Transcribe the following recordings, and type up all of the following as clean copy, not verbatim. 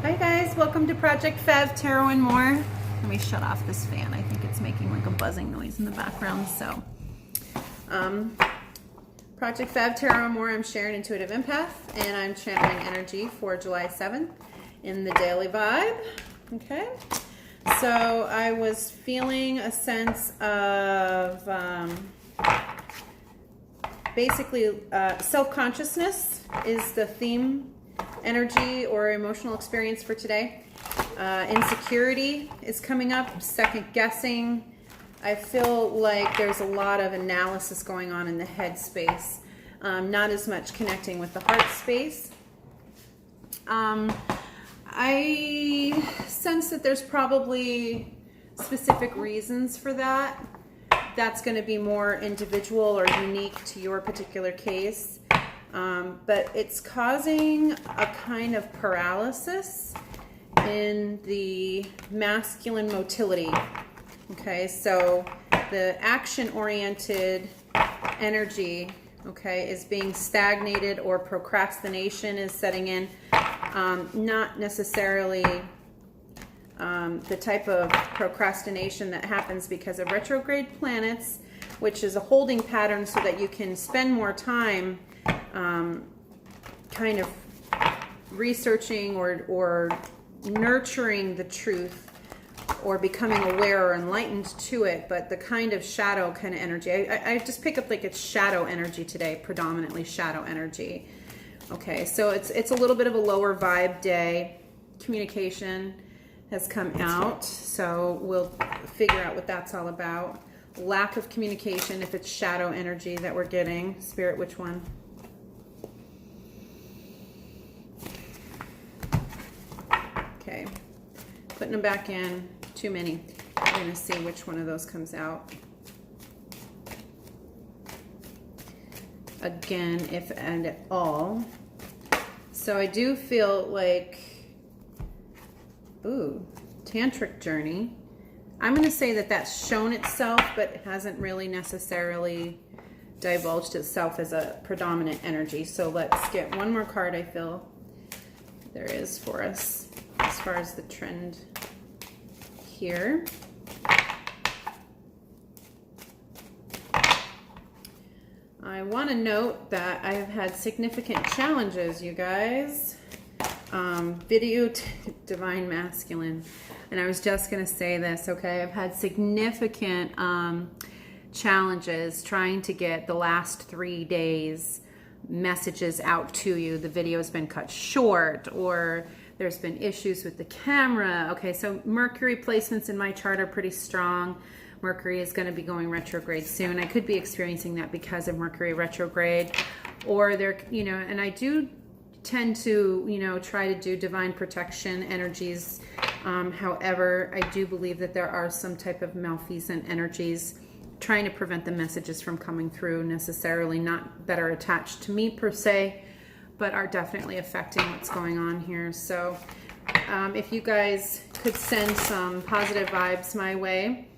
Hi guys, welcome to Project Fev Tarot and More. Let me shut off this fan. I think it's making like a buzzing noise in the background. So, Project Fev Tarot and More. I'm Sharon, Intuitive Empath, and I'm channeling energy for July 7th in the daily vibe. Okay, so I was feeling a sense of basically self-consciousness is the theme. Energy or emotional experience for today. Insecurity is coming up, second guessing. I feel like there's a lot of analysis going on in the head space, not as much connecting with the heart space. I sense that there's probably specific reasons for that. That's going to be more individual or unique to your particular case. But it's causing a kind of paralysis in the masculine motility. Okay, so the action-oriented energy, okay, is being stagnated, or procrastination is setting in. Not necessarily the type of procrastination that happens because of retrograde planets, which is a holding pattern so that you can spend more time kind of researching or nurturing the truth or becoming aware or enlightened to it, but the kind of shadow kind of energy. I just pick up like it's shadow energy today, predominantly shadow energy. Okay, so it's a little bit of a lower vibe day. Communication has come out, so we'll figure out what that's all about. Lack of communication if it's shadow energy that we're getting. Spirit, which one? Okay, putting them back in, too many. I'm going to see which one of those comes out. Again, if and at all. So I do feel like, ooh, tantric journey. I'm going to say that that's shown itself, but it hasn't really necessarily divulged itself as a predominant energy. So let's get one more card, I feel there is for us as far as the trend here. I want to note that I have had significant challenges, you guys. Video divine masculine. And I was just going to say this, okay? I've had significant challenges trying to get the last 3 days messages out to you. The video has been cut short, or there's been issues with the camera. Okay, so Mercury placements in my chart are pretty strong. Mercury is going to be going retrograde soon. I could be experiencing that because of Mercury retrograde, or there, you know, and I do tend to, you know, try to do divine protection energies. However, I do believe that there are some type of malfeasant energies trying to prevent the messages from coming through necessarily, not that are attached to me per se, but are definitely affecting what's going on here. So if you guys could send some positive vibes my way,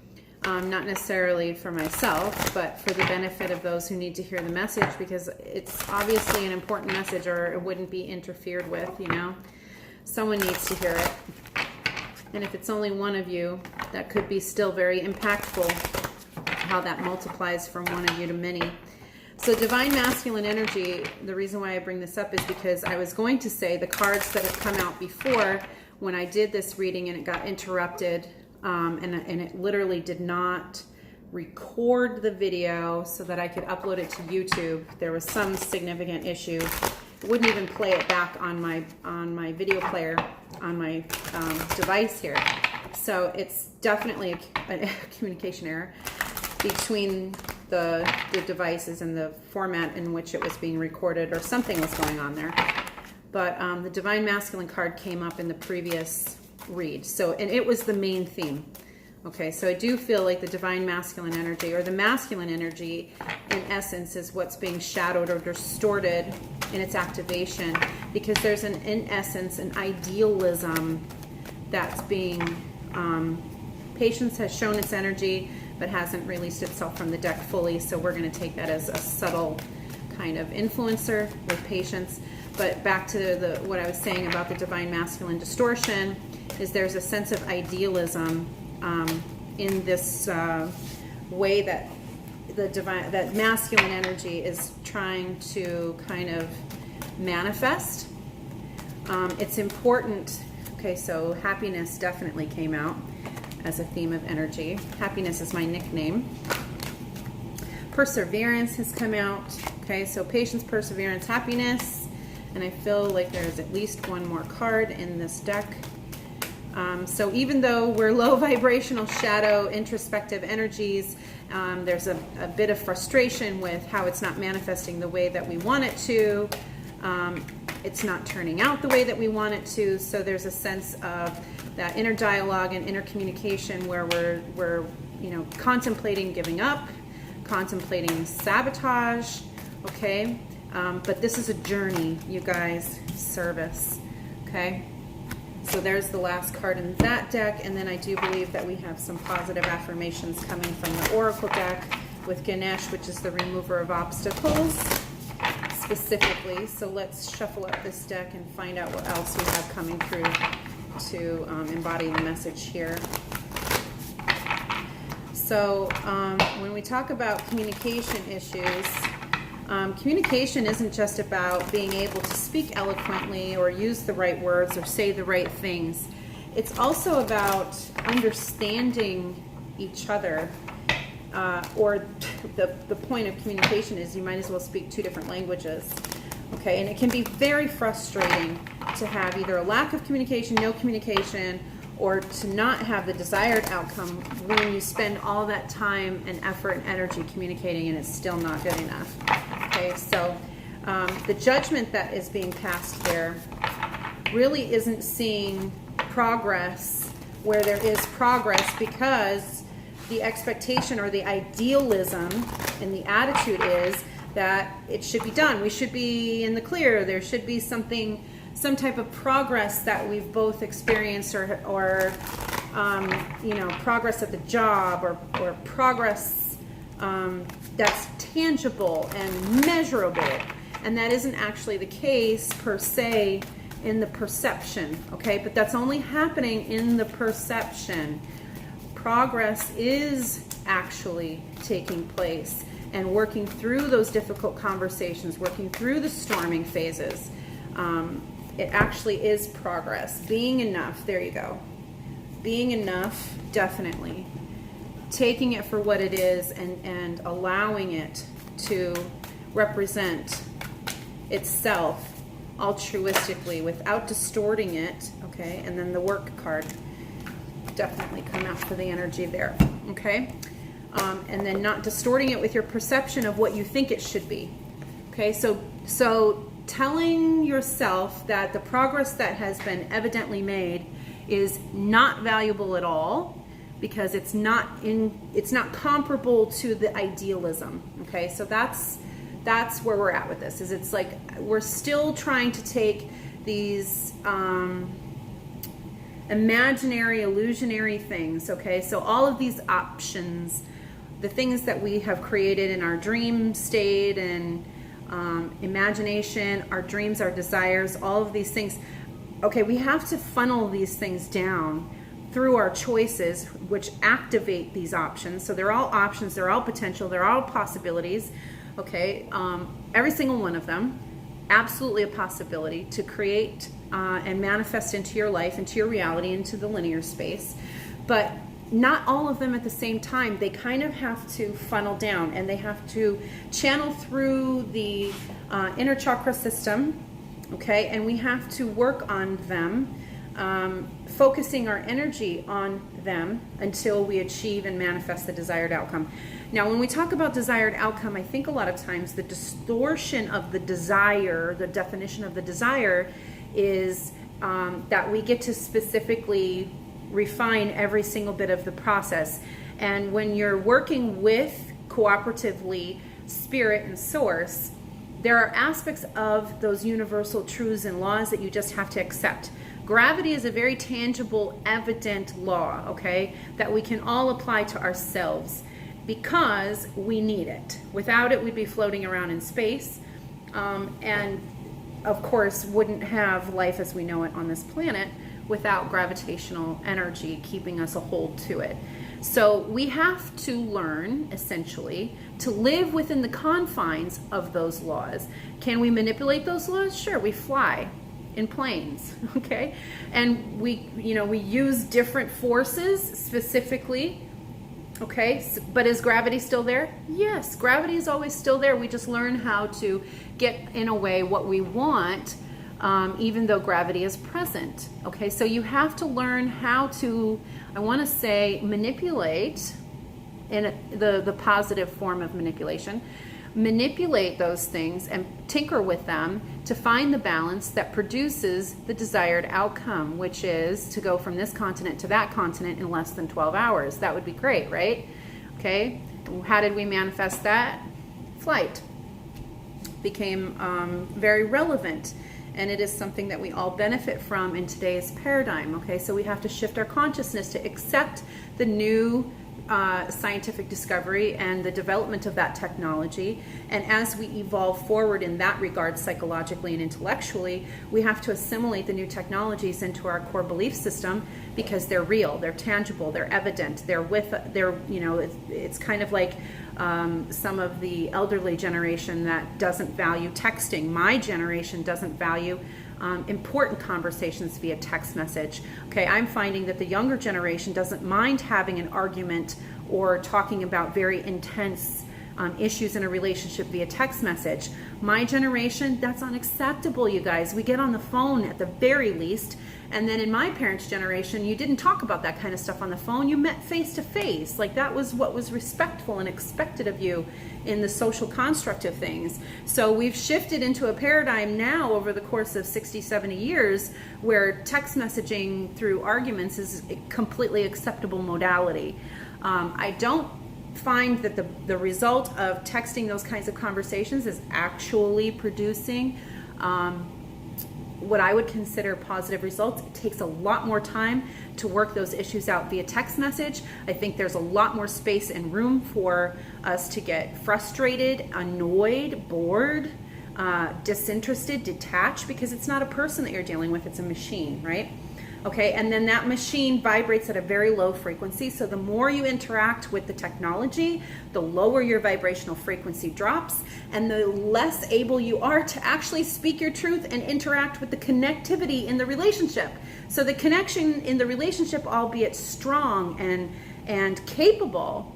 not necessarily for myself, but for the benefit of those who need to hear the message, because it's obviously an important message, or it wouldn't be interfered with, you know. Someone needs to hear it. And if it's only one of you, that could be still very impactful, how that multiplies from one of you to many. So divine masculine energy, the reason why I bring this up is because I was going to say the cards that have come out before when I did this reading and it got interrupted, and it literally did not record the video so that I could upload it to YouTube. There was some significant issue. It wouldn't even play it back on my video player on my device here. So it's definitely a communication error between the devices and the format in which it was being recorded, or something was going on there. But the divine masculine card came up in the previous read, so, and it was the main theme. Okay, so I do feel like the divine masculine energy, or the masculine energy in essence, is what's being shadowed or distorted in its activation, because there's in essence an idealism that's being patience has shown its energy but hasn't released itself from the deck fully, so we're going to take that as a subtle kind of influencer with patience. But back to what I was saying about the divine masculine distortion, is there's a sense of idealism in this way that that masculine energy is trying to kind of manifest. It's important. Okay, so happiness definitely came out as a theme of energy. Happiness is my nickname. Perseverance has come out. Okay, so patience, perseverance, happiness. And I feel like there's at least one more card in this deck. So even though we're low vibrational shadow introspective energies, there's a bit of frustration with how it's not manifesting the way that we want it to. It's not turning out the way that we want it to. So there's a sense of that inner dialogue and inner communication where we're contemplating giving up, contemplating sabotage. Okay, but this is a journey, you guys. Service. Okay. So there's the last card in that deck, and then I do believe that we have some positive affirmations coming from the Oracle deck with Ganesh, which is the remover of obstacles, specifically. So let's shuffle up this deck and find out what else we have coming through to embody the message here. So when we talk about communication issues, communication isn't just about being able to speak eloquently or use the right words or say the right things. It's also about understanding each other. Or the point of communication is you might as well speak two different languages. Okay, and it can be very frustrating to have either a lack of communication, no communication, or to not have the desired outcome when you spend all that time and effort and energy communicating and it's still not good enough. Okay, so the judgment that is being passed there really isn't seeing progress where there is progress, because the expectation or the idealism and the attitude is that it should be done. We should be in the clear. There should be some type of progress that we've both experienced, or progress at the job, or progress that's tangible and measurable. And that isn't actually the case per se in the perception, okay? But that's only happening in the perception. Progress is actually taking place, and working through those difficult conversations, working through the storming phases. It actually is progress. Being enough, there you go. Being enough, definitely. Taking it for what it is and allowing it to represent itself altruistically without distorting it, okay? And then the work card definitely come out for the energy there, okay? And then not distorting it with your perception of what you think it should be, okay? So telling yourself that the progress that has been evidently made is not valuable at all because it's not comparable to the idealism, okay? So that's where we're at with this. Is it's like we're still trying to take these imaginary, illusionary things, okay? So all of these options, the things that we have created in our dream state and imagination, our dreams, our desires, all of these things, okay, we have to funnel these things down through our choices, which activate these options. So they're all options, they're all potential, they're all possibilities, okay? Every single one of them, absolutely a possibility to create and manifest into your life, into your reality, into the linear space. But not all of them at the same time. They kind of have to funnel down, and they have to channel through the inner chakra system, okay? And we have to work on them, focusing our energy on them until we achieve and manifest the desired outcome. Now, when we talk about desired outcome, I think a lot of times the distortion of the desire, the definition of the desire, is that we get to specifically refine every single bit of the process. And when you're working with cooperatively spirit and source, there are aspects of those universal truths and laws that you just have to accept. Gravity is a very tangible, evident law, okay, that we can all apply to ourselves because we need it. Without it, we'd be floating around in space. And of course, wouldn't have life as we know it on this planet without gravitational energy keeping us a hold to it. So we have to learn, essentially, to live within the confines of those laws. Can we manipulate those laws? Sure, we fly in planes, okay? And we use different forces specifically, okay? But is gravity still there? Yes, gravity is always still there. We just learn how to get, in a way, what we want, even though gravity is present, okay? So you have to learn how to, I want to say, manipulate, in the positive form of manipulation, manipulate those things and tinker with them to find the balance that produces the desired outcome, which is to go from this continent to that continent in less than 12 hours. That would be great, right? Okay, how did we manifest that? Flight became very relevant, and it is something that we all benefit from in today's paradigm, okay? So we have to shift our consciousness to accept the new scientific discovery and the development of that technology. And as we evolve forward in that regard, psychologically and intellectually, we have to assimilate the new technologies into our core belief system because they're real, they're tangible, they're evident, it's kind of like some of the elderly generation that doesn't value texting. My generation doesn't value important conversations via text message. Okay, I'm finding that the younger generation doesn't mind having an argument or talking about very intense issues in a relationship via text message. My generation, that's unacceptable, you guys. We get on the phone at the very least. And then in my parents' generation, you didn't talk about that kind of stuff on the phone. You met face to face. Like, that was what was respectful and expected of you in the social construct of things. So we've shifted into a paradigm now over the course of 60, 70 years where text messaging through arguments is a completely acceptable modality. I don't find that the result of texting those kinds of conversations is actually producing what I would consider positive results. It takes a lot more time to work those issues out via text message. I think there's a lot more space and room for us to get frustrated, annoyed, bored, disinterested, detached, because it's not a person that you're dealing with, it's a machine, right? Okay, and then that machine vibrates at a very low frequency. So the more you interact with the technology, the lower your vibrational frequency drops, and the less able you are to actually speak your truth and interact with the connectivity in the relationship. So the connection in the relationship, albeit strong and capable,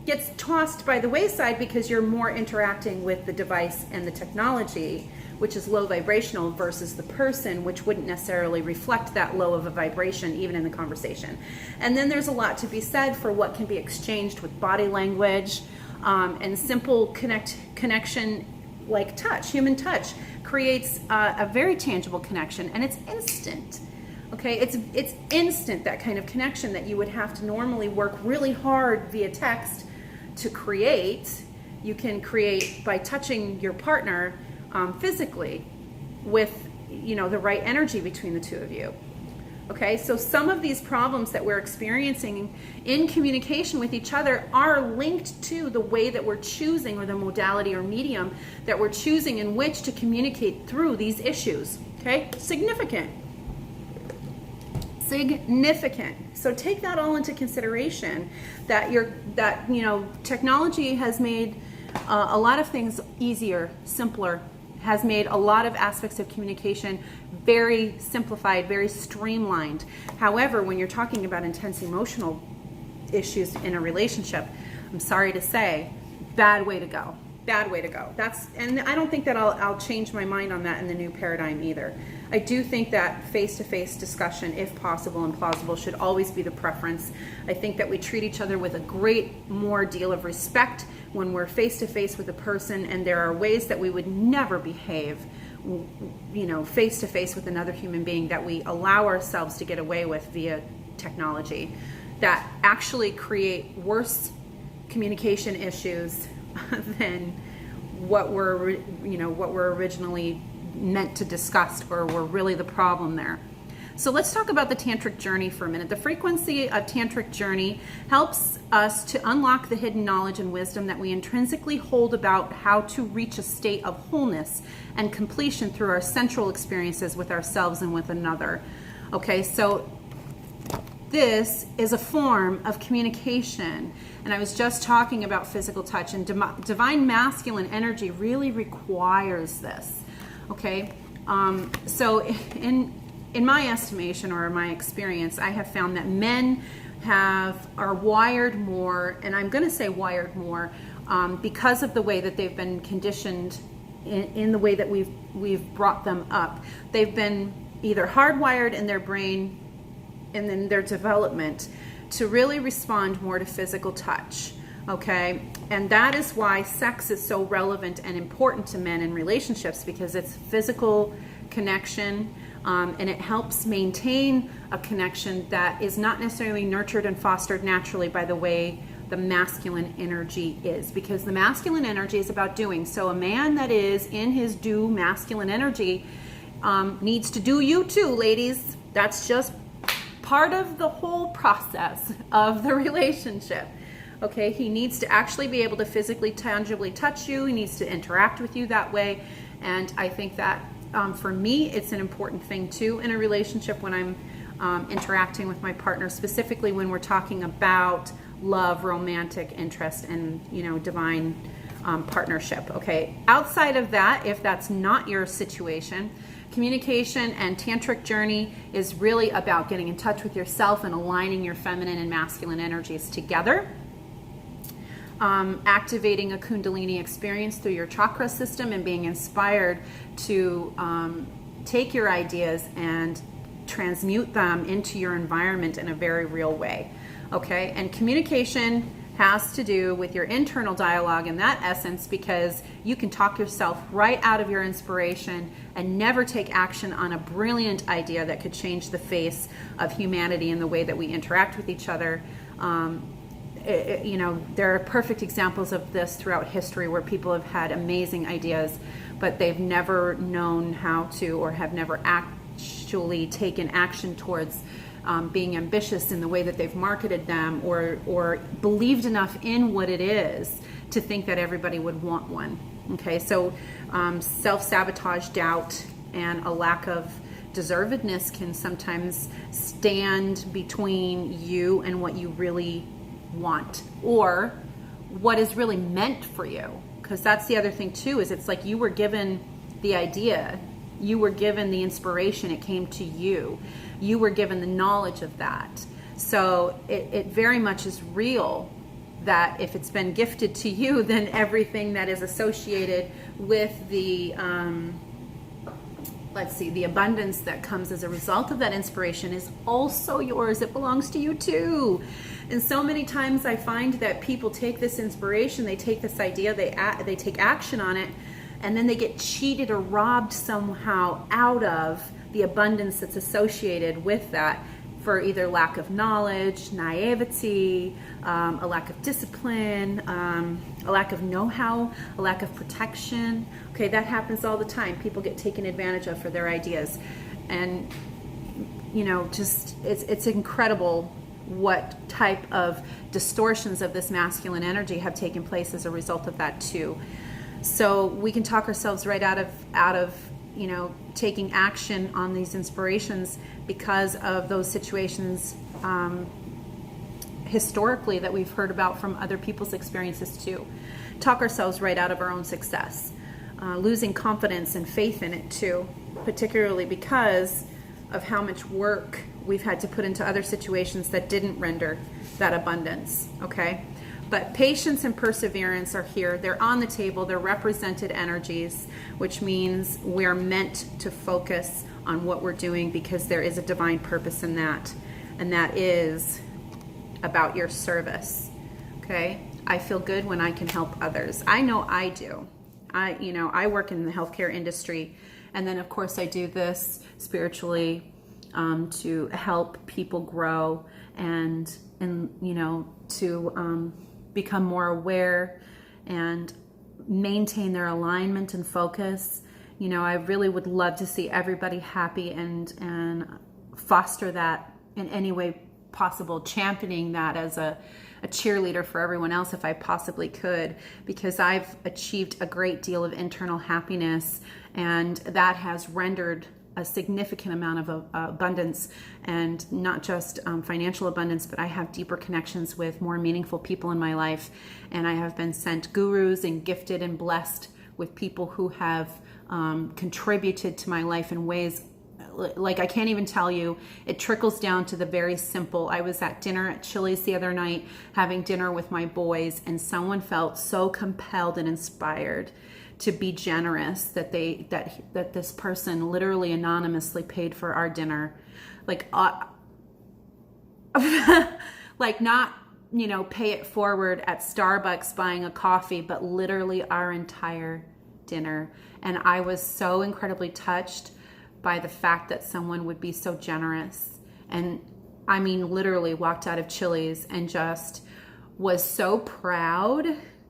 gets tossed by the wayside because you're more interacting with the device and the technology, which is low vibrational, versus the person, which wouldn't necessarily reflect that low of a vibration even in the conversation. And then there's a lot to be said for what can be exchanged with body language, and simple connection like touch. Human touch creates a very tangible connection, and it's instant. Okay, it's instant, that kind of connection that you would have to normally work really hard via text to create. You can create by touching your partner physically with the right energy between the two of you. Okay, so some of these problems that we're experiencing in communication with each other are linked to the way that we're choosing, or the modality or medium that we're choosing in which to communicate through these issues. Okay, significant. So take that all into consideration, that technology has made a lot of things easier, simpler, has made a lot of aspects of communication very simplified, very streamlined. However, when you're talking about intense emotional issues in a relationship, I'm sorry to say, bad way to go. Bad way to go. And I don't think that I'll change my mind on that in the new paradigm either. I do think that face-to-face discussion, if possible and plausible, should always be the preference. I think that we treat each other with a great more deal of respect when we're face-to-face with a person, and there are ways that we would never behave, face-to-face with another human being that we allow ourselves to get away with via technology, that actually create worse communication issues than what were originally meant to discuss, or were really the problem there. So let's talk about the tantric journey for a minute. The frequency of tantric journey helps us to unlock the hidden knowledge and wisdom that we intrinsically hold about how to reach a state of wholeness and completion through our central experiences with ourselves and with another. Okay, so this is a form of communication. And I was just talking about physical touch, and divine masculine energy really requires this. Okay, so in my estimation or my experience, I have found that men are wired more, and I'm going to say wired more, because of the way that they've been conditioned in the way that we've brought them up. They've been either hardwired in their brain and in their development to really respond more to physical touch. Okay, and that is why sex is so relevant and important to men in relationships, because it's physical connection. And it helps maintain a connection that is not necessarily nurtured and fostered naturally by the way the masculine energy is, because the masculine energy is about doing. So a man that is in his do masculine energy needs to do you too, ladies. That's just part of the whole process of the relationship. Okay, he needs to actually be able to physically, tangibly touch you. He needs to interact with you that way. And I think that for me, it's an important thing too in a relationship when I'm interacting with my partner, specifically when we're talking about love, romantic interest, and divine partnership. Okay, outside of that, if that's not your situation, communication and tantric journey is really about getting in touch with yourself and aligning your feminine and masculine energies together. Activating a Kundalini experience through your chakra system and being inspired to take your ideas and transmute them into your environment in a very real way. Okay, and communication has to do with your internal dialogue in that essence, because you can talk yourself right out of your inspiration and never take action on a brilliant idea that could change the face of humanity in the way that we interact with each other. There are perfect examples of this throughout history where people have had amazing ideas, but they've never known how to, or have never actually taken action towards being ambitious in the way that they've marketed them, or believed enough in what it is to think that everybody would want one. Okay, so self-sabotage, doubt, and a lack of deservedness can sometimes stand between you and what you really want, or what is really meant for you. Because that's the other thing too, is it's like you were given the idea, you were given the inspiration, it came to you, you were given the knowledge of that. So it very much is real that if it's been gifted to you, then everything that is associated with the the abundance that comes as a result of that inspiration is also yours. It belongs to you too. And so many times I find that people take this inspiration, they take this idea, they take action on it, and then they get cheated or robbed somehow out of the abundance that's associated with that, for either lack of knowledge, naivety, a lack of discipline, a lack of know-how, a lack of protection. Okay, that happens all the time. People get taken advantage of for their ideas. And, just it's incredible what type of distortions of this masculine energy have taken place as a result of that too. So we can talk ourselves right out of taking action on these inspirations because of those situations historically that we've heard about from other people's experiences too. Talk ourselves right out of our own success, losing confidence and faith in it too, particularly because of how much work we've had to put into other situations that didn't render that abundance. Okay, but patience and perseverance are here. They're on the table. They're represented energies, which means we're meant to focus on what we're doing because there is a divine purpose in that, and that is about your service. Okay, I feel good when I can help others. I know I do. I work in the healthcare industry, and then of course I do this spiritually to help people grow and to become more aware and maintain their alignment and focus. I really would love to see everybody happy and foster that in any way possible, championing that as a cheerleader for everyone else if I possibly could, because I've achieved a great deal of internal happiness, and that has rendered a significant amount of abundance, and not just financial abundance, but I have deeper connections with more meaningful people in my life, and I have been sent gurus and gifted and blessed with people who have contributed to my life in ways like I can't even tell you. It trickles down to the very simple. I was at dinner at Chili's the other night, having dinner with my boys, and someone felt so compelled and inspired to be generous that this person literally anonymously paid for our dinner, like like not, you know, pay it forward at Starbucks buying a coffee, but literally our entire dinner. And I was so incredibly touched by the fact that someone would be so generous. And I mean, literally walked out of Chili's and just was so proud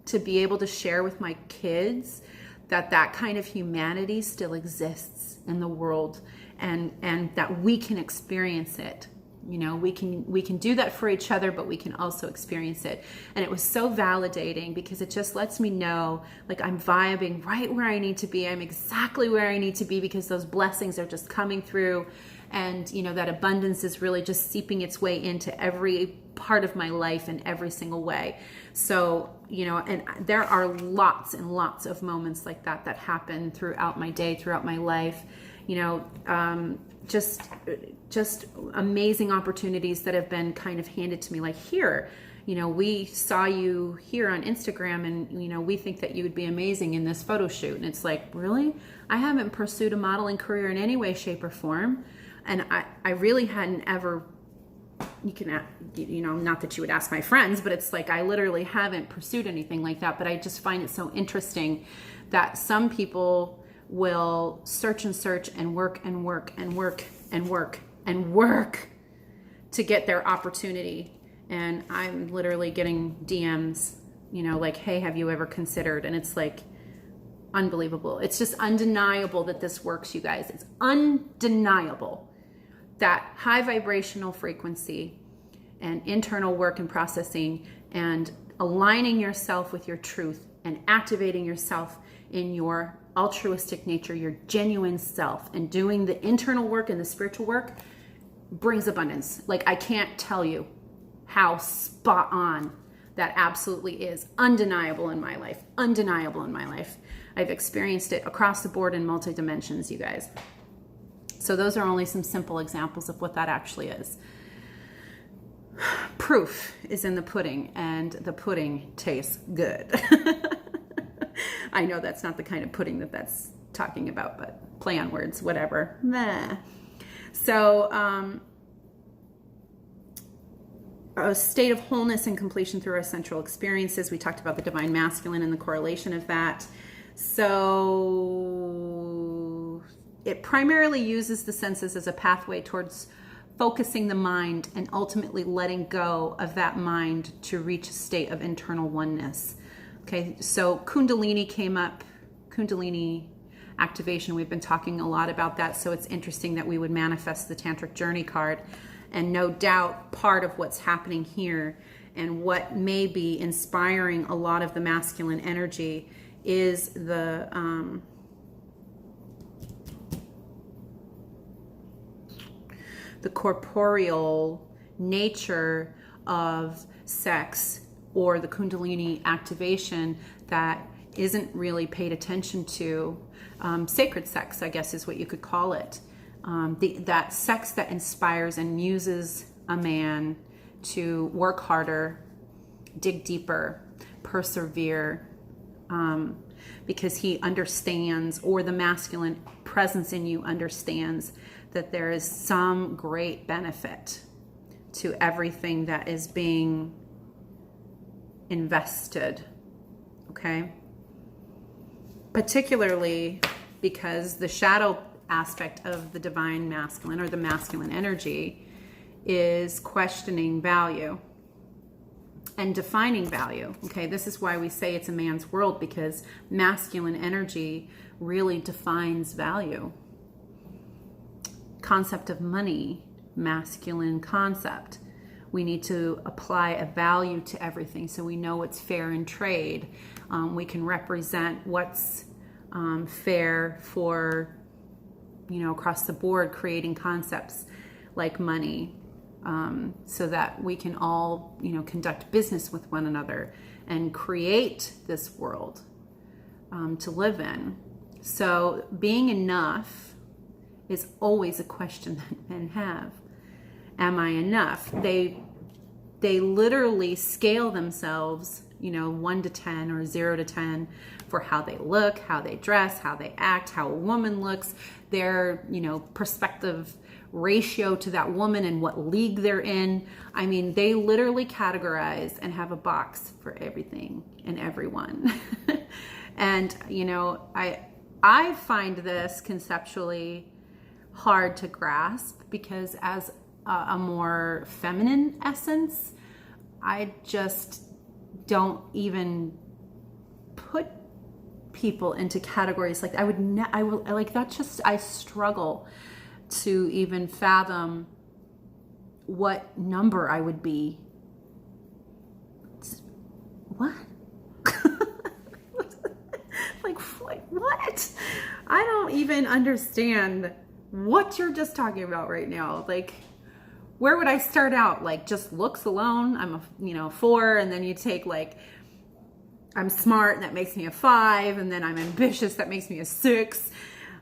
to be able to share with my kids that kind of humanity still exists in the world, and that we can experience it. You know, we can do that for each other, but we can also experience it. And it was so validating, because it just lets me know, like, I'm vibing right where I need to be. I'm exactly where I need to be, because those blessings are just coming through. And, you know, that abundance is really just seeping its way into every part of my life in every single way. So, you know, and there are lots and lots of moments like that happen throughout my day, throughout my life. You know, just amazing opportunities that have been kind of handed to me, like, here, you know, we saw you here on Instagram, and, you know, we think that you would be amazing in this photo shoot. And it's like, really? I haven't pursued a modeling career in any way, shape, or form. And I really hadn't ever, you can, you know, not that you would ask my friends, but it's like, I literally haven't pursued anything like that. But I just find it so interesting that some people will search and search and work and work and work and work and work to get their opportunity. And I'm literally getting DMs, you know, like, hey, have you ever considered? And it's like, unbelievable. It's just undeniable that this works, you guys. It's undeniable that high vibrational frequency and internal work and processing and aligning yourself with your truth and activating yourself in your altruistic nature, your genuine self, and doing the internal work and the spiritual work brings abundance. Like, I can't tell you how spot on that absolutely is. Undeniable in my life. Undeniable in my life. I've experienced it across the board in multi dimensions, you guys. So those are only some simple examples of what that actually is. Proof is in the pudding, and the pudding tastes good. I know that's not the kind of pudding that's talking about, but play on words, whatever. Meh. So, a state of wholeness and completion through our central experiences. We talked about the divine masculine and the correlation of that. So it primarily uses the senses as a pathway towards focusing the mind and ultimately letting go of that mind to reach a state of internal oneness. Okay, so Kundalini came up, Kundalini activation. We've been talking a lot about that, so it's interesting that we would manifest the Tantric Journey card. And no doubt part of what's happening here and what may be inspiring a lot of the masculine energy is the corporeal nature of sex, or the Kundalini activation that isn't really paid attention to. Sacred sex, I guess, is what you could call it. That sex that inspires and muses a man to work harder, dig deeper, persevere, because he understands, or the masculine presence in you understands, that there is some great benefit to everything that is being invested, okay? Particularly because the shadow aspect of the divine masculine, or the masculine energy, is questioning value and defining value. Okay, this is why we say it's a man's world, because masculine energy really defines value. Concept of money masculine concept. We need to apply a value to everything so we know what's fair in trade. We can represent what's fair for, across the board, creating concepts like money, so that we can all, conduct business with one another and create this world to live in. So being enough is always a question that men have. Am I enough? They literally scale themselves, 1 to 10 or 0 to 10 for how they look, how they dress, how they act, how a woman looks, their, perspective ratio to that woman and what league they're in. I mean, they literally categorize and have a box for everything and everyone. And, I find this conceptually hard to grasp because as a more feminine essence, I just don't even put people into categories like that. I struggle to even fathom what number I would be. What? Like what? I don't even understand what you're just talking about right now. Like, where would I start out? Like, just looks alone, I'm a 4, and then you take like, I'm smart, and that makes me a 5, and then I'm ambitious, that makes me a 6.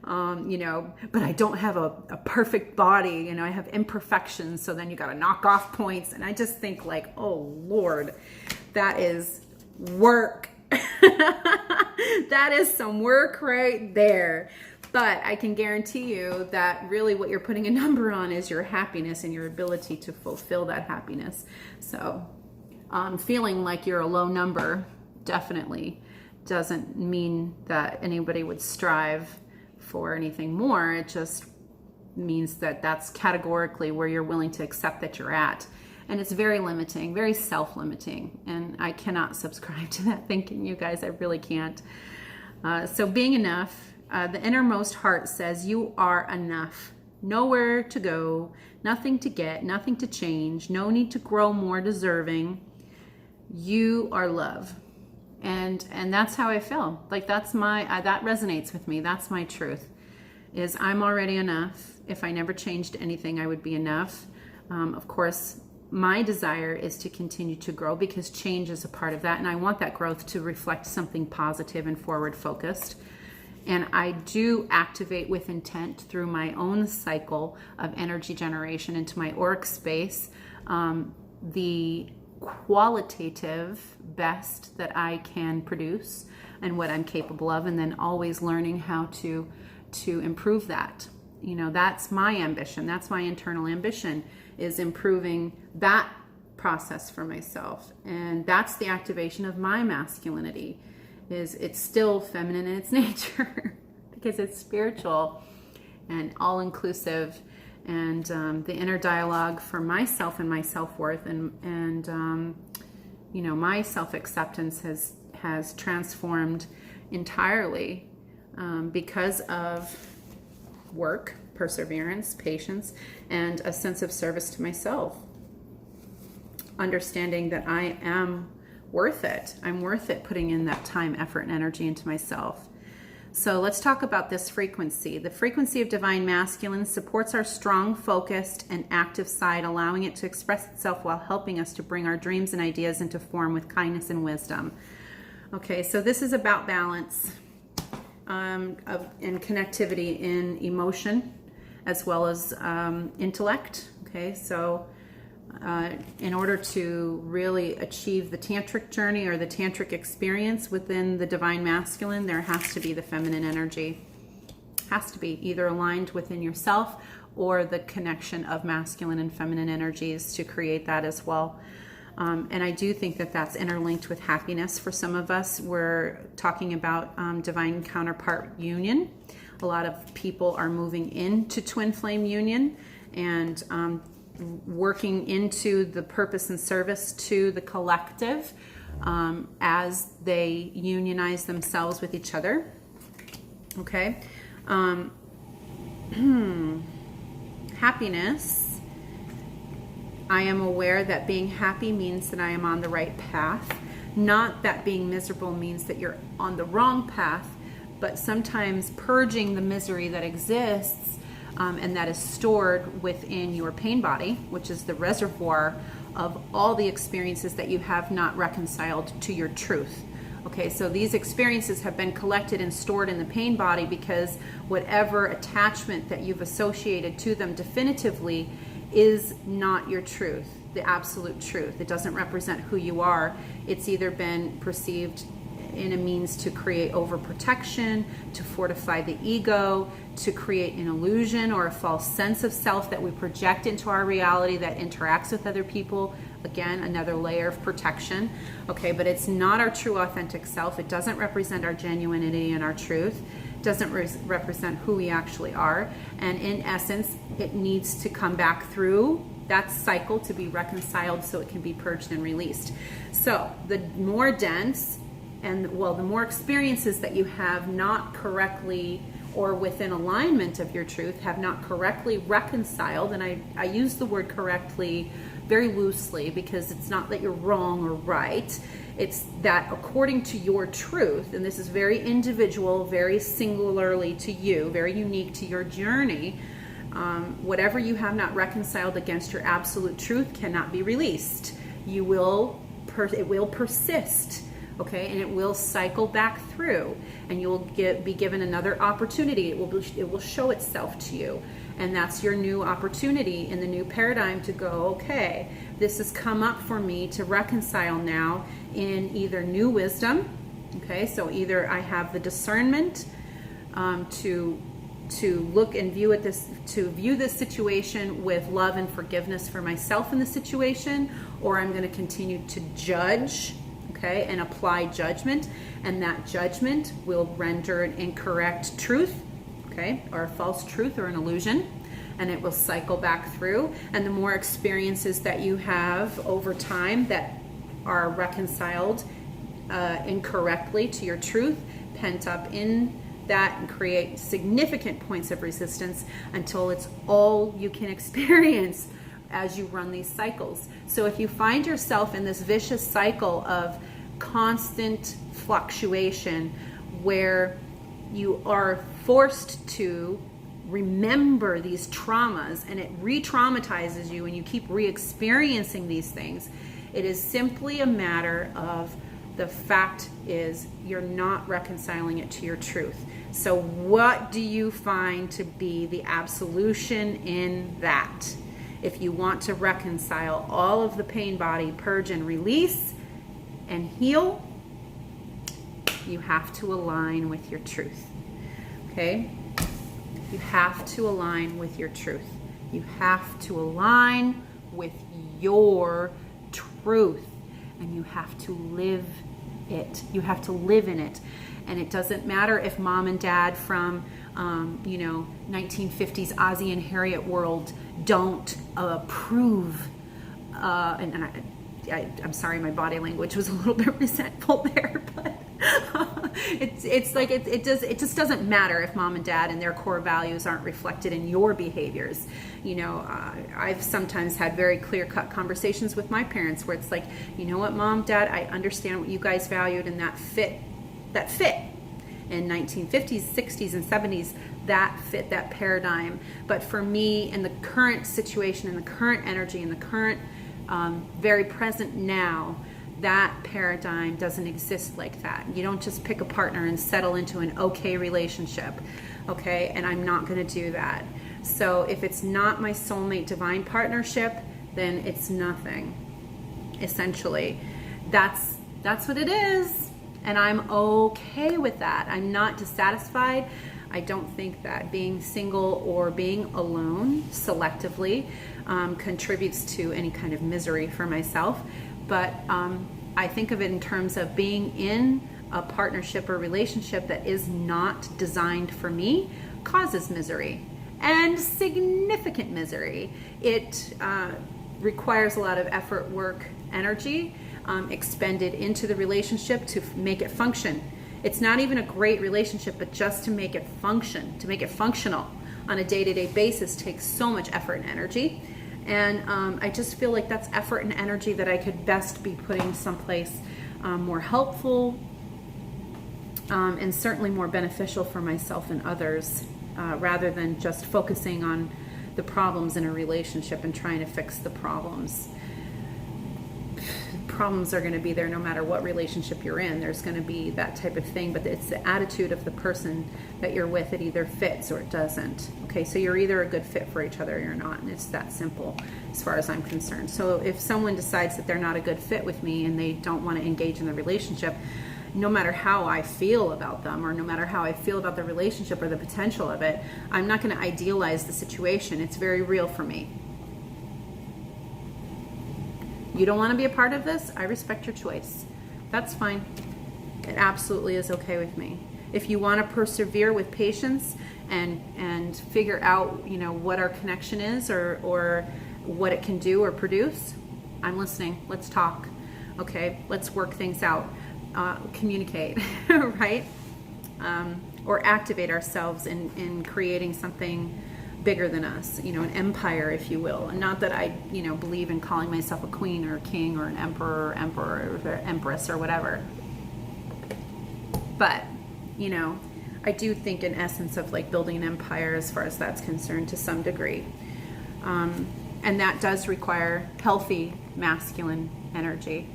But I don't have a perfect body, I have imperfections, so then you got to knock off points. And I just think like, oh Lord, that is work. That is some work right there. But I can guarantee you that really what you're putting a number on is your happiness and your ability to fulfill that happiness. So feeling like you're a low number definitely doesn't mean that anybody would strive for anything more. It just means that that's categorically where you're willing to accept that you're at. And it's very limiting, very self-limiting. And I cannot subscribe to that thinking, you guys. I really can't. So being enough, the innermost heart says you are enough. Nowhere to go, nothing to get, nothing to change, no need to grow more deserving. You are love. And that's how I feel. Like that's that resonates with me. That's my truth, is I'm already enough. If I never changed anything, I would be enough. Of course, my desire is to continue to grow because change is a part of that. And I want that growth to reflect something positive and forward focused. And I do activate with intent through my own cycle of energy generation into my auric space, the qualitative best that I can produce and what I'm capable of, and then always learning how to improve that. That's my ambition. That's my internal ambition, is improving that process for myself. And that's the activation of my masculinity. It's still feminine in its nature because it's spiritual and all-inclusive, and the inner dialogue for myself and my self-worth and my self-acceptance has transformed entirely because of work, perseverance, patience, and a sense of service to myself. Understanding that I am worth it. I'm worth it putting in that time, effort, and energy into myself. So let's talk about this frequency. The frequency of divine masculine supports our strong, focused, and active side, allowing it to express itself while helping us to bring our dreams and ideas into form with kindness and wisdom. Okay, so this is about balance and connectivity in emotion as well as intellect. Okay, so in order to really achieve the tantric journey or the tantric experience within the divine masculine, there has to be the feminine energy. Has to be either aligned within yourself or the connection of masculine and feminine energies to create that as well. And I do think that that's interlinked with happiness. For some of us, we're talking about divine counterpart union. A lot of people are moving into twin flame union and working into the purpose and service to the collective as they unionize themselves with each other. Okay. Happiness I am aware that being happy means that I am on the right path. Not that being miserable means that you're on the wrong path, but sometimes purging the misery that exists and that is stored within your pain body, which is the reservoir of all the experiences that you have not reconciled to your truth. Okay, so these experiences have been collected and stored in the pain body because whatever attachment that you've associated to them definitively is not your truth, the absolute truth. It doesn't represent who you are. It's either been perceived in a means to create overprotection, to fortify the ego, to create an illusion or a false sense of self that we project into our reality that interacts with other people. Again, another layer of protection. Okay, but it's not our true authentic self. It doesn't represent our genuinity and our truth. It doesn't represent who we actually are. And in essence, it needs to come back through that cycle to be reconciled so it can be purged and released. So the more dense and the more experiences that you have not correctly or within alignment of your truth have not correctly reconciled, and I use the word correctly very loosely because it's not that you're wrong or right. It's that according to your truth, and this is very individual, very singularly to you, very unique to your journey, whatever you have not reconciled against your absolute truth cannot be released. It will persist. Okay, and it will cycle back through, and you will be given another opportunity. It will show itself to you, and that's your new opportunity in the new paradigm to go, okay, this has come up for me to reconcile now in either new wisdom. Okay, so either I have the discernment to look and view this situation with love and forgiveness for myself in the situation, or I'm going to continue to judge. Okay, and apply judgment, and that judgment will render an incorrect truth, okay, or a false truth or an illusion, and it will cycle back through. And the more experiences that you have over time that are reconciled incorrectly to your truth, pent up in that, and create significant points of resistance until it's all you can experience as you run these cycles. So if you find yourself in this vicious cycle of constant fluctuation where you are forced to remember these traumas and it re-traumatizes you and you keep re-experiencing these things, it is simply a matter of the fact is you're not reconciling it to your truth. So what do you find to be the absolution in that? If you want to reconcile all of the pain body, purge and release and heal, you have to align with your truth. Okay? You have to align with your truth. You have to align with your truth. And you have to live it. You have to live in it. And it doesn't matter if mom and dad from 1950s Ozzie and Harriet world don't approve. I'm sorry, my body language was a little bit resentful there, but it's like it just doesn't matter if mom and dad and their core values aren't reflected in your behaviors. I've sometimes had very clear-cut conversations with my parents where it's like, you know what, mom, dad, I understand what you guys valued, and that fit in 1950s, 60s, and 70s, that fit that paradigm. But for me, in the current situation, in the current energy, in the current very present now, that paradigm doesn't exist like that. You don't just pick a partner and settle into an okay relationship, okay? And I'm not going to do that. So if it's not my soulmate divine partnership, then it's nothing. Essentially, that's what it is. And I'm okay with that. I'm not dissatisfied. I don't think that being single or being alone selectively contributes to any kind of misery for myself. But I think of it in terms of being in a partnership or relationship that is not designed for me causes misery, and significant misery. It requires a lot of effort, work, energy expended into the relationship to make it function. It's not even a great relationship, but just to make it function, to make it functional on a day-to-day basis takes so much effort and energy. And I just feel like that's effort and energy that I could best be putting someplace more helpful and certainly more beneficial for myself and others, rather than just focusing on the problems in a relationship and trying to fix the problems. Problems are going to be there no matter what relationship you're in. There's going to be that type of thing, but it's the attitude of the person that you're with. It either fits or it doesn't. Okay, so you're either a good fit for each other or you're not, and it's that simple as far as I'm concerned. So if someone decides that they're not a good fit with me and they don't want to engage in the relationship, no matter how I feel about them or no matter how I feel about the relationship or the potential of it, I'm not going to idealize the situation. It's very real for me. You don't want to be a part of this? I respect your choice. That's fine. It absolutely is okay with me. If you want to persevere with patience and figure out, you know, what our connection is or what it can do or produce, I'm listening. Let's talk. Okay, let's work things out. Communicate, right? Or activate ourselves in creating something bigger than us, you know, an empire, if you will. And not that I, you know, believe in calling myself a queen or a king or an emperor or empress or whatever. But, you know, I do think in essence of like building an empire as far as that's concerned to some degree. And that does require healthy masculine energy.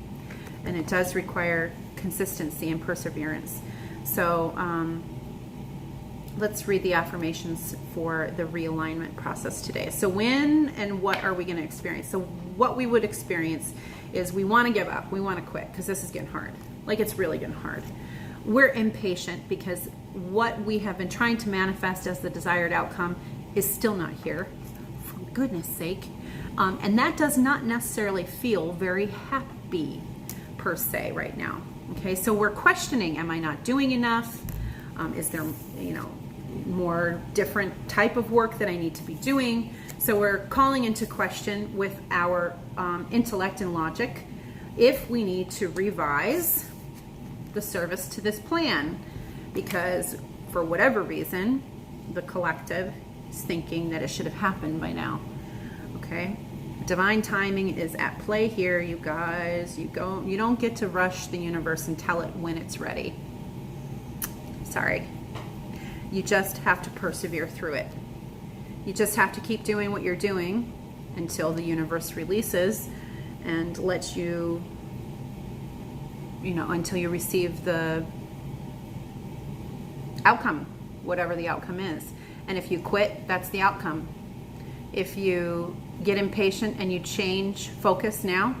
And it does require consistency and perseverance. So let's read the affirmations for the realignment process today. So when and what are we going to experience? So what we would experience is we want to give up. We want to quit because this is getting hard. Like, it's really getting hard. We're impatient because what we have been trying to manifest as the desired outcome is still not here, for goodness sake. And that does not necessarily feel very happy per se right now. Okay, so we're questioning, am I not doing enough? Is there, you know, more different type of work that I need to be doing? So we're calling into question with our intellect and logic if we need to revise the service to this plan, because for whatever reason, the collective is thinking that it should have happened by now. Okay? Divine timing is at play here, you guys. You don't get to rush the universe and tell it when it's ready. Sorry. You just have to persevere through it. You just have to keep doing what you're doing until the universe releases and lets you, you know, until you receive the outcome, whatever the outcome is. And if you quit, that's the outcome. If you get impatient and you change focus now,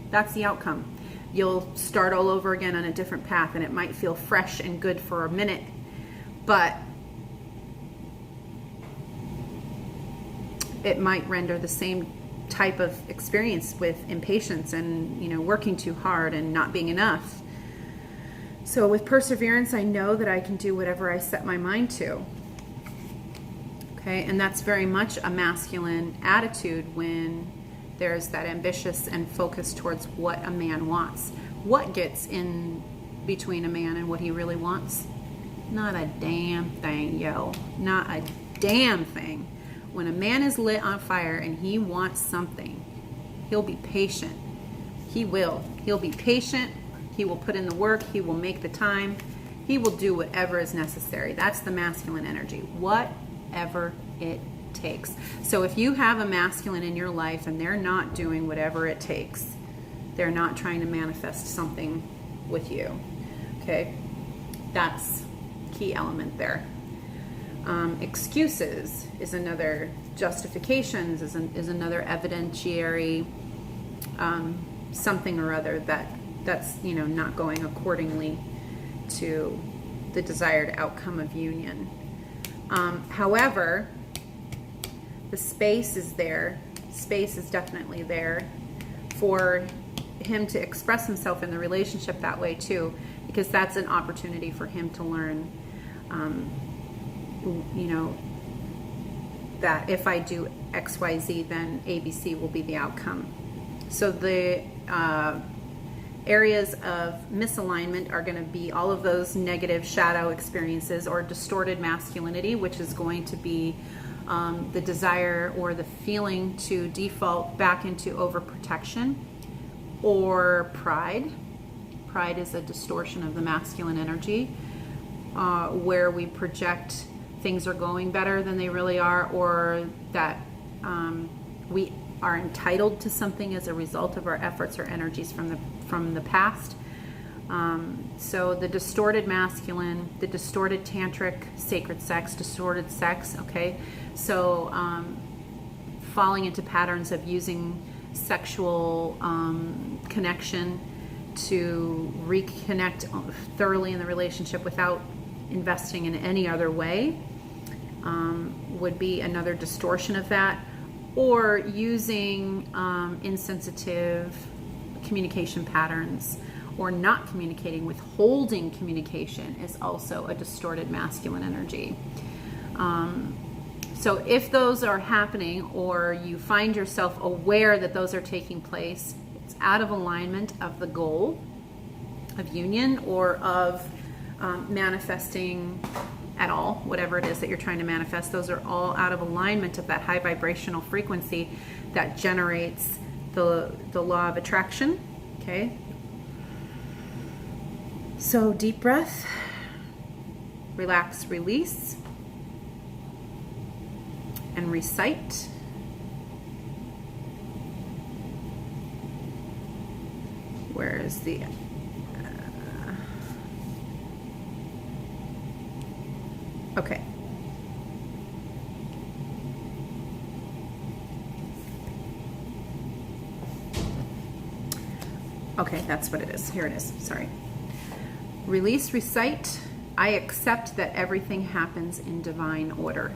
that's the outcome. You'll start all over again on a different path, and it might feel fresh and good for a minute, but it might render the same type of experience with impatience and, you know, working too hard and not being enough. So with perseverance, I know that I can do whatever I set my mind to. Okay, and that's very much a masculine attitude when there's that ambitious and focus towards what a man wants. What gets in between a man and what he really wants? Not a damn thing, yo. Not a damn thing. When a man is lit on fire and he wants something, he'll be patient. He will. He'll be patient. He will put in the work. He will make the time. He will do whatever is necessary. That's the masculine energy. Whatever it takes. So if you have a masculine in your life and they're not doing whatever it takes, they're not trying to manifest something with you. Okay? That's key element there. Excuses is another, justifications is another evidentiary something or other that's, you know, not going accordingly to the desired outcome of union. However, the space is there. Space is definitely there for him to express himself in the relationship that way too, because that's an opportunity for him to learn, you know, that if I do XYZ, then ABC will be the outcome. So the areas of misalignment are going to be all of those negative shadow experiences or distorted masculinity, which is going to be the desire or the feeling to default back into overprotection or pride. Pride is a distortion of the masculine energy, where we project things are going better than they really are, or that we are entitled to something as a result of our efforts or energies from the past. So the distorted masculine, the distorted tantric sacred sex, distorted sex, okay? So falling into patterns of using sexual connection to reconnect thoroughly in the relationship without investing in any other way would be another distortion of that. Or using insensitive communication patterns, or not communicating, withholding communication is also a distorted masculine energy. So if those are happening, or you find yourself aware that those are taking place, it's out of alignment of the goal of union or of manifesting at all, whatever it is that you're trying to manifest. Those are all out of alignment of that high vibrational frequency that generates the law of attraction. Okay. So deep breath, relax, release, and recite. Where is the okay. Okay, that's what it is. Here it is. Sorry. Release, recite. I accept that everything happens in divine order.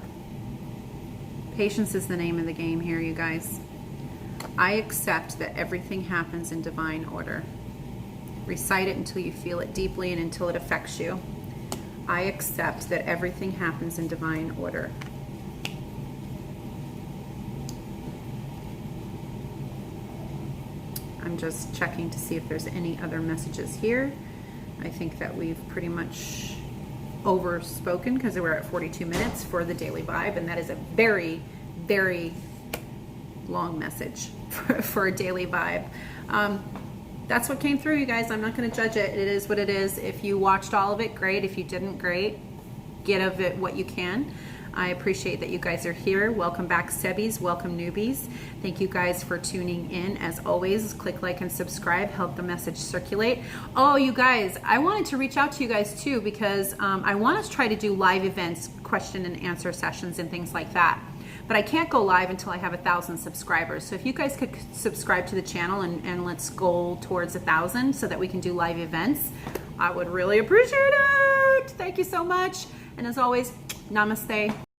Patience is the name of the game here, you guys. I accept that everything happens in divine order. Recite it until you feel it deeply and until it affects you. I accept that everything happens in divine order. I'm just checking to see if there's any other messages here. I think that we've pretty much overspoken because we're at 42 minutes for the daily vibe, and that is a very, very long message for a daily vibe. That's what came through, you guys. I'm not going to judge it. It is what it is. If you watched all of it, great. If you didn't, great. Get of it what you can. I appreciate that you guys are here. Welcome back, Sebbies. Welcome, newbies. Thank you guys for tuning in. As always, click like and subscribe. Help the message circulate. Oh, you guys, I wanted to reach out to you guys too because I want to try to do live events, question and answer sessions and things like that. But I can't go live until I have 1,000 subscribers. So if you guys could subscribe to the channel and let's go towards 1,000 so that we can do live events, I would really appreciate it. Thank you so much. And as always, namaste.